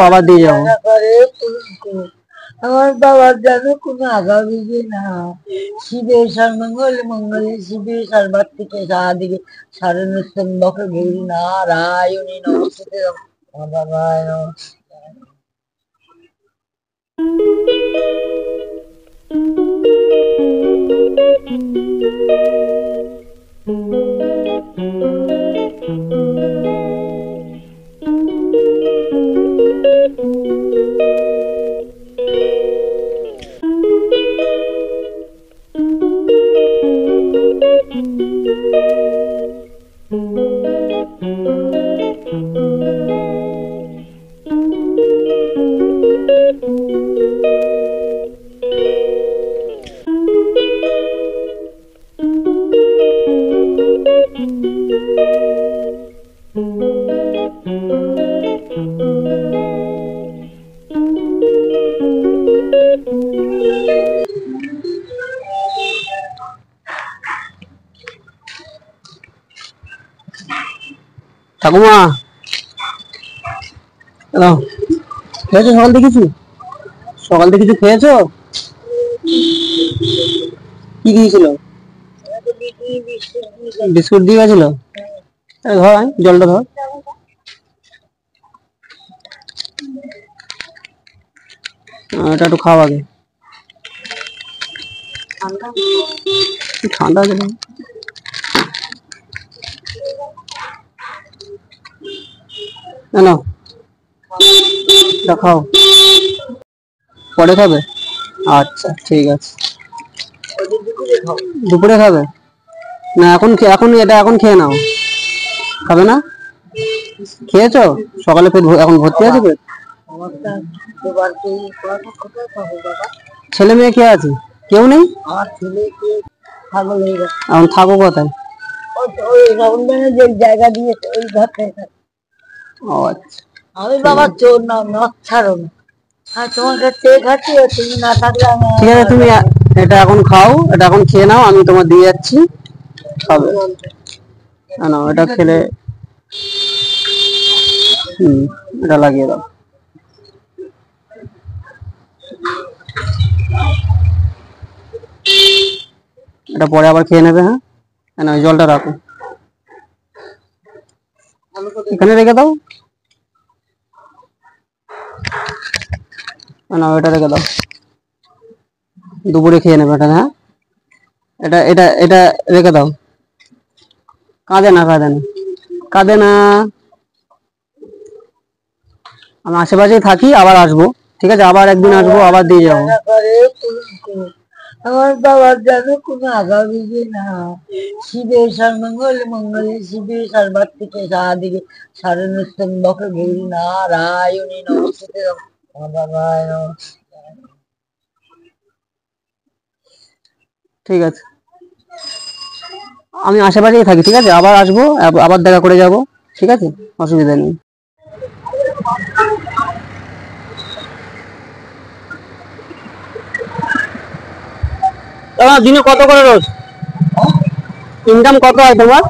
আবার দিয়ে যাবো। আমার বাবার যেন কোনো আগামী না। শিবে সর্বমঙ্গলে মঙ্গলে শিবে সর্বার্থিকে সাধিকে শরণ্যত্র্যম্বকে গৌরী নারায়ণী নমস্তুতে। আমার বাবায় নমস্কার। ঠাকুমা খেয়েছো? সকাল থেকে কিছু খেয়েছো? কি দিয়েছিল? বিস্কুট দিয়ে গেছিল। ধর জলটা ধর। এটা একটু খাও আগে। ঠান্ডা আছে না, খাও, পরে খাবে। আচ্ছা ঠিক আছে। দুপুরে খাবে না? এখন এটা এখন খেয়ে নাও। খাবে না? খেয়েছো সকালে? পেট এখন ভর্তি আছে পেট? ছেলে মেয়ে কে আছে? কেউ নেই? এখন থাকো কোথায়? জায়গা দিয়েছে ওই ঘর থেকে। ও আচ্ছা। আমি বাবা চোর না, নখ ছাড়ো না। আর তোমার কাছে খাচ্ছি, তুমি না থাকলে ঠিক আছে, তুমি এটা এখন খাও, এটা এখন খেয়ে নাও, আমি তোমার দিয়ে যাচ্ছি, খাবে না? এটা খেলে এটা লাগিয়ে দাও। এটা পরে আবার খেয়ে নেবে। হ্যাঁ না, জলটা রাখো, এখানে রেখে দাও না, এটা রেখে দাও, দুপুরে খেয়ে নেবে এটা। হ্যাঁ এটা এটা এটা রেখে দাও। কাঁদে না, কাঁদে না। আমি আশেপাশেই থাকি, আবার আসবো, ঠিক আছে? আবার একদিন আসবো, আবার দিয়ে যাবো। আমার বাবার যেন কোনো আগামী না। শিবে সর্বমঙ্গলে মঙ্গলে শিবে সর্বার্থিকে সাধিকে শরণ্যত্র্যম্বকে গৌরী নারায়ণী নমস্তুতে। আমার বাবায় নমস্কার। ঠিক আছে, আমি আশেপাশেই থাকি, ঠিক আছে? আবার আসবো, আবার দেখা করে যাব, ঠিক আছে? অসুবিধা নেই। তোমার দিনে কত করে রোজ ইনকাম কত হয় তোমার?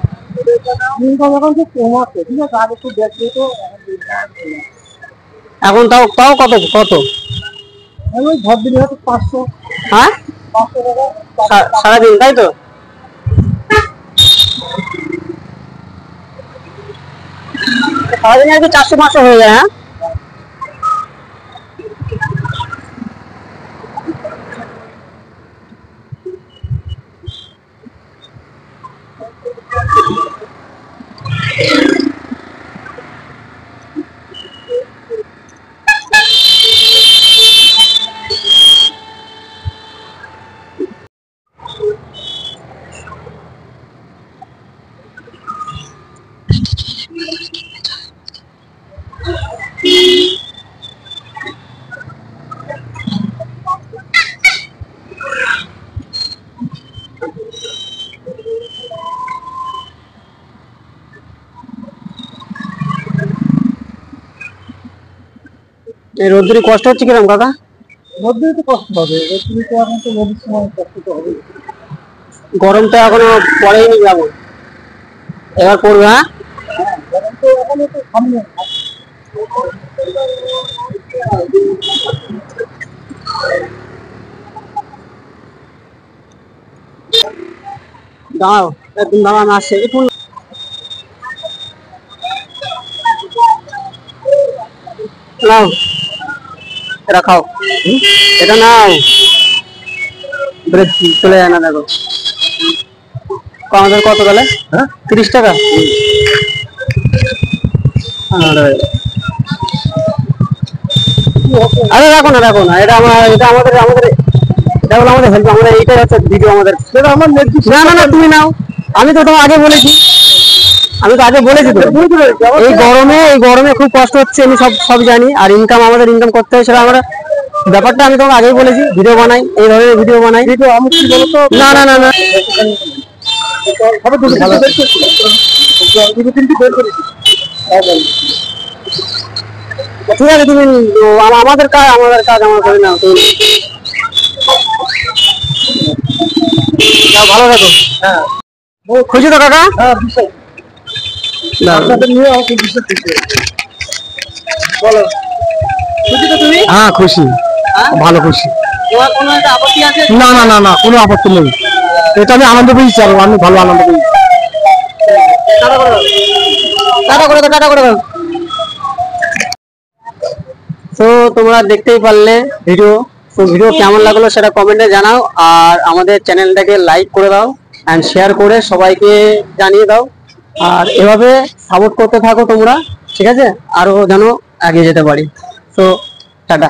এখন তাও তাও কত কত? হ্যাঁ, সারাদিন, তাই তো? সারাদিন আর কি 400-500 হয়ে যায়। হ্যাঁ, এই রোদ্দুরে কষ্ট হচ্ছে কিরম কাকা? রোদ্দুরে তো কষ্ট হবে, রোদ্দুরে তো এখন তো রোদের সময় কষ্ট তো হবে। গরমটা এখনো পড়েনি, যাবো এবার পড়বে। হ্যাঁ, গরম তো এখনো তো সামনে। দাঁড়াও, তুমি দাঁড়াও, আমি আসছি। একটু নাও, এটা খাও, এটা নাও। ব্রেড চলে যায় না, দেখো। আমাদের কত তাহলে? 30 টাকা। আরে রাখো না, রাখো না, এটা আমাদের এটা হলো আমাদের হেল্প। আমাদের এইটাই হচ্ছে ভিডিও আমাদের। আমার না না না, তুমি নাও। আমি তো তোমাকে আগে বলেছি, তো এই গরমে খুব কষ্ট হচ্ছে, আমি সব জানি। আর আমাদের ইনকাম করতে হয়, সেটা আমরা ব্যাপারটা আমি তোমাকে আগেই বলেছি। ভিডিও বানাই, এই ধরনের ভিডিও বানাই। আমি কি বলতো, না না না না, ঠিক আছে, তুমি আমাদের কাজ আমরা করি না। তুমি ভালো থাকো। হ্যাঁ, খুশি তো কাকা? হ্যাঁ, বলো, খুশি তো তুমি? হ্যাঁ খুশি, ভালো খুশি। তোমার কোনো একটা আপত্তি আছে? না না না না, কোনো আপত্তি নেই। এটা আমি আনন্দ পেয়েছি, আর আমি ভালো আনন্দ পেয়েছি। টাটা করে দাও, টাটা করে দাও। তো তোমরা দেখতেই পারলে ভিডিও। তো ভিডিও কেমন লাগলো সেটা কমেন্টে জানাও, আর আমাদের চ্যানেলটাকে লাইক করে দাও এন্ড শেয়ার করে সবাইকে জানিয়ে দাও। আর এভাবে সাপোর্ট করতে থাকো তোমরা, ঠিক আছে? আরো যেন এগিয়ে যেতে পারি। তো টাটা।